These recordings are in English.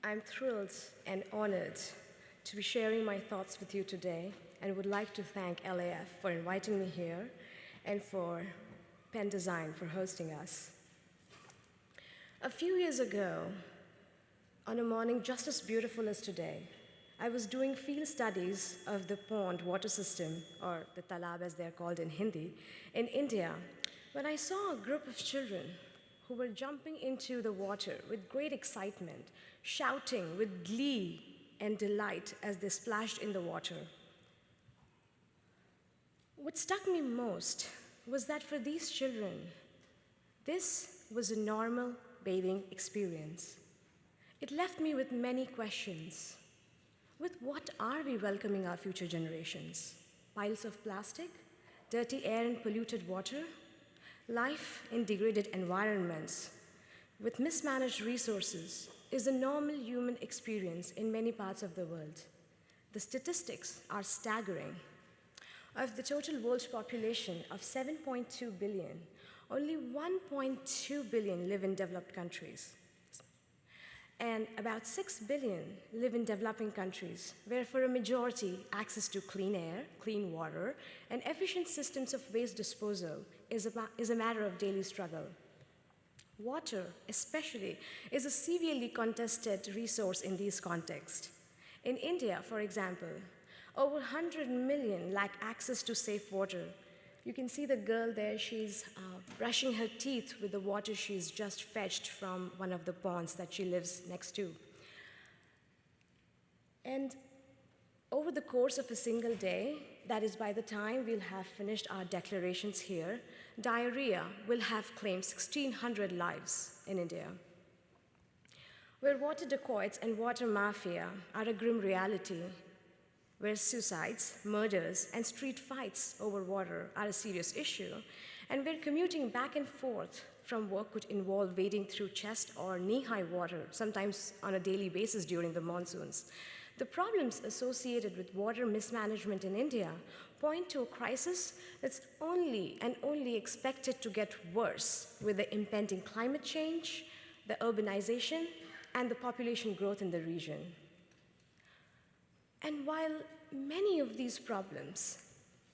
I'm thrilled and honored to be sharing my thoughts with you today and would like to thank LAF for inviting me here and for Pen Design for hosting us. A few years ago, on a morning just as beautiful as today, I was doing field studies of the pond water system, or the talab as they're called in Hindi, in India, when I saw a group of children who were jumping into the water with great excitement, shouting with glee and delight as they splashed in the water. What struck me most was that for these children, this was a normal bathing experience. It left me with many questions. With what are we welcoming our future generations? Piles of plastic, dirty air and polluted water, life in degraded environments with mismanaged resources is a normal human experience in many parts of the world. The statistics are staggering. Of the total world population of 7.2 billion, only 1.2 billion live in developed countries. And about 6 billion live in developing countries, where for a majority, access to clean air, clean water, and efficient systems of waste disposal is a matter of daily struggle. Water, especially, is a severely contested resource in these contexts. In India, for example, over 100 million lack access to safe water. You can see the girl there, she's brushing her teeth with the water she's just fetched from one of the ponds that she lives next to. And over the course of a single day, that is by the time we'll have finished our declarations here, diarrhea will have claimed 1,600 lives in India. Where water dacoits and water mafia are a grim reality, where suicides, murders, and street fights over water are a serious issue, and where commuting back and forth from work could involve wading through chest or knee-high water, sometimes on a daily basis during the monsoons. The problems associated with water mismanagement in India point to a crisis that's only expected to get worse with the impending climate change, the urbanization, and the population growth in the region. And while many of these problems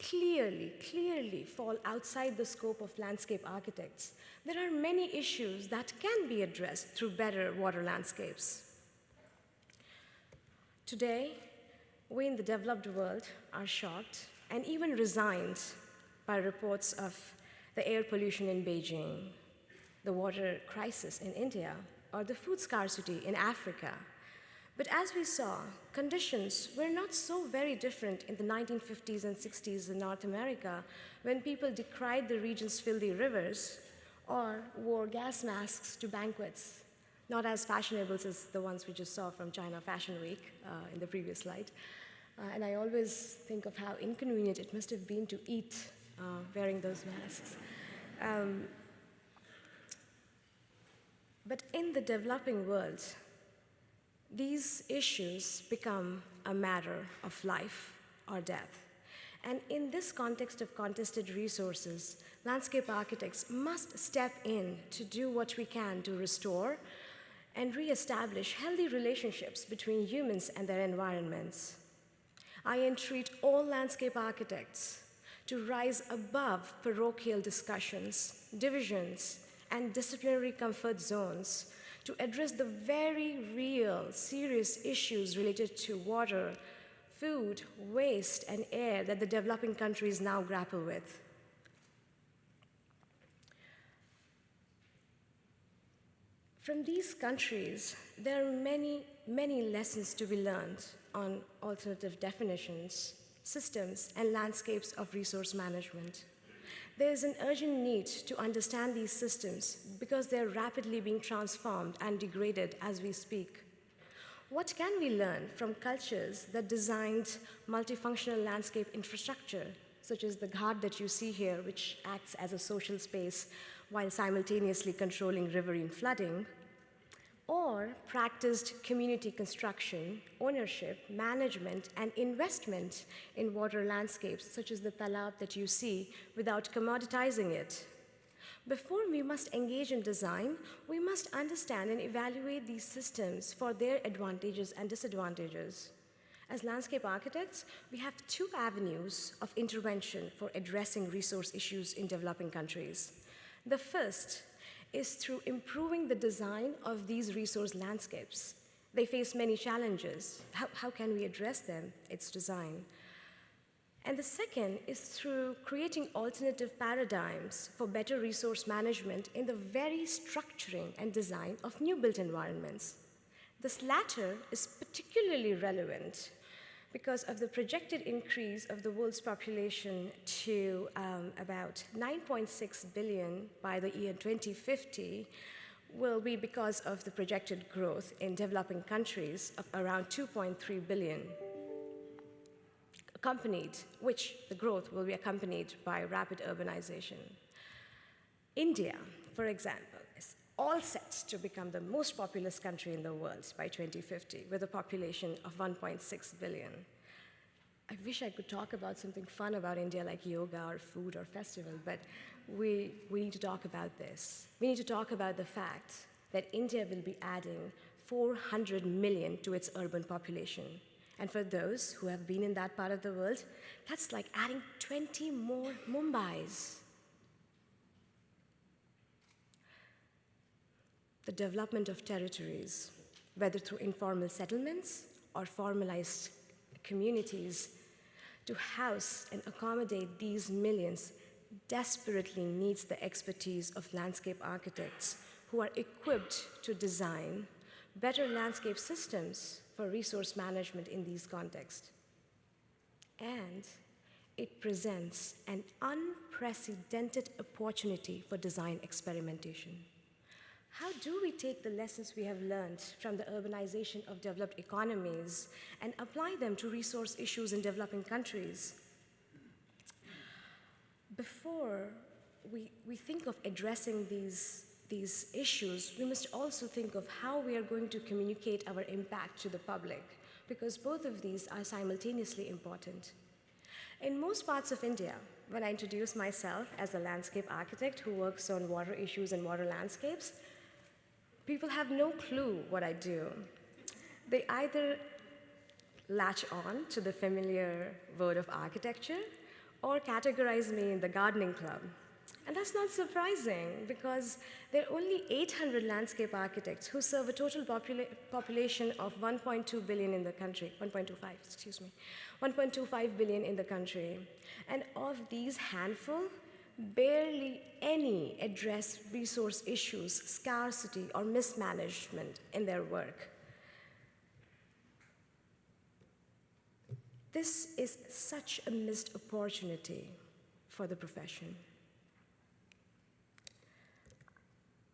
clearly fall outside the scope of landscape architects, there are many issues that can be addressed through better water landscapes. Today, we in the developed world are shocked and even resigned by reports of the air pollution in Beijing, the water crisis in India, or the food scarcity in Africa. But as we saw, conditions were not so very different in the 1950s and 60s in North America when people decried the region's filthy rivers or wore gas masks to banquets, not as fashionable as the ones we just saw from China Fashion Week in the previous slide. And I always think of how inconvenient it must have been to eat wearing those masks. But in the developing world, these issues become a matter of life or death. And in this context of contested resources, landscape architects must step in to do what we can to restore and reestablish healthy relationships between humans and their environments. I entreat all landscape architects to rise above parochial discussions, divisions, and disciplinary comfort zones to address the very real, serious issues related to water, food, waste, and air that the developing countries now grapple with. From these countries, there are many lessons to be learned on alternative definitions, systems, and landscapes of resource management. There is an urgent need to understand these systems because they're rapidly being transformed and degraded as we speak. What can we learn from cultures that designed multifunctional landscape infrastructure, such as the ghat that you see here, which acts as a social space while simultaneously controlling riverine flooding, or practiced community construction, ownership, management, and investment in water landscapes, such as the talab that you see, without commoditizing it? Before we must engage in design, we must understand and evaluate these systems for their advantages and disadvantages. As landscape architects, we have two avenues of intervention for addressing resource issues in developing countries. The first is through improving the design of these resource landscapes. They face many challenges. How can we address them? It's design. And the second is through creating alternative paradigms for better resource management in the very structuring and design of new built environments. This latter is particularly relevant because of the projected increase of the world's population to about 9.6 billion by the year 2050 will be because of the projected growth in developing countries of around 2.3 billion, which the growth will be accompanied by rapid urbanization. India, for example, is all set to become the most populous country in the world by 2050, with a population of 1.6 billion. I wish I could talk about something fun about India like yoga or food or festival, but we need to talk about this. We need to talk about the fact that India will be adding 400 million to its urban population. And for those who have been in that part of the world, that's like adding 20 more Mumbais. The development of territories, whether through informal settlements or formalized communities, to house and accommodate these millions desperately needs the expertise of landscape architects who are equipped to design better landscape systems for resource management in these contexts. And it presents an unprecedented opportunity for design experimentation. How do we take the lessons we have learned from the urbanization of developed economies and apply them to resource issues in developing countries? Before we think of addressing these issues, we must also think of how we are going to communicate our impact to the public, because both of these are simultaneously important. In most parts of India, when I introduce myself as a landscape architect who works on water issues and water landscapes, people have no clue what I do. They either latch on to the familiar word of architecture or categorize me in the gardening club. And that's not surprising, because there are only 800 landscape architects who serve a total population of 1.2 billion in the country, 1.25 billion in the country. And of these handful, barely any address resource issues, scarcity, or mismanagement in their work. This is such a missed opportunity for the profession.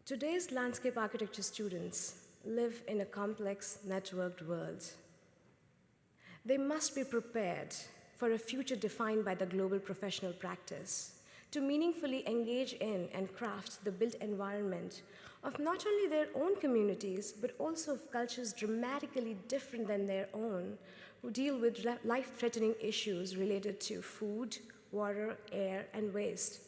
Today's landscape architecture students live in a complex, networked world. They must be prepared for a future defined by the global professional practice, to meaningfully engage in and craft the built environment of not only their own communities, but also of cultures dramatically different than their own, who deal with life-threatening issues related to food, water, air, and waste.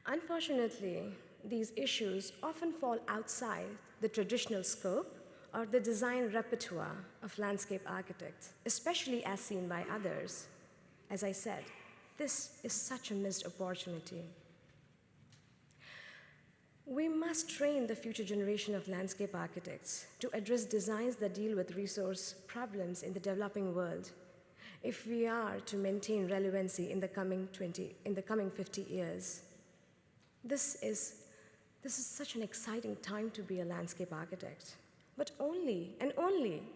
Unfortunately, these issues often fall outside the traditional scope or the design repertoire of landscape architects, especially as seen by others. As I said, this is such a missed opportunity. We must train the future generation of landscape architects to address designs that deal with resource problems in the developing world if we are to maintain relevancy in the coming 50 years. This is such an exciting time to be a landscape architect, but only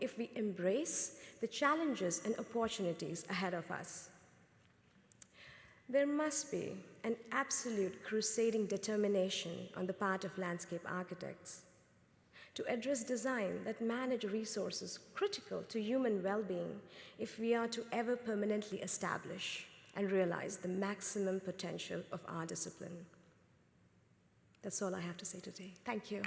if we embrace the challenges and opportunities ahead of us. There must be an absolute crusading determination on the part of landscape architects to address design that manage resources critical to human well-being if we are to ever permanently establish and realize the maximum potential of our discipline. That's all I have to say today. Thank you.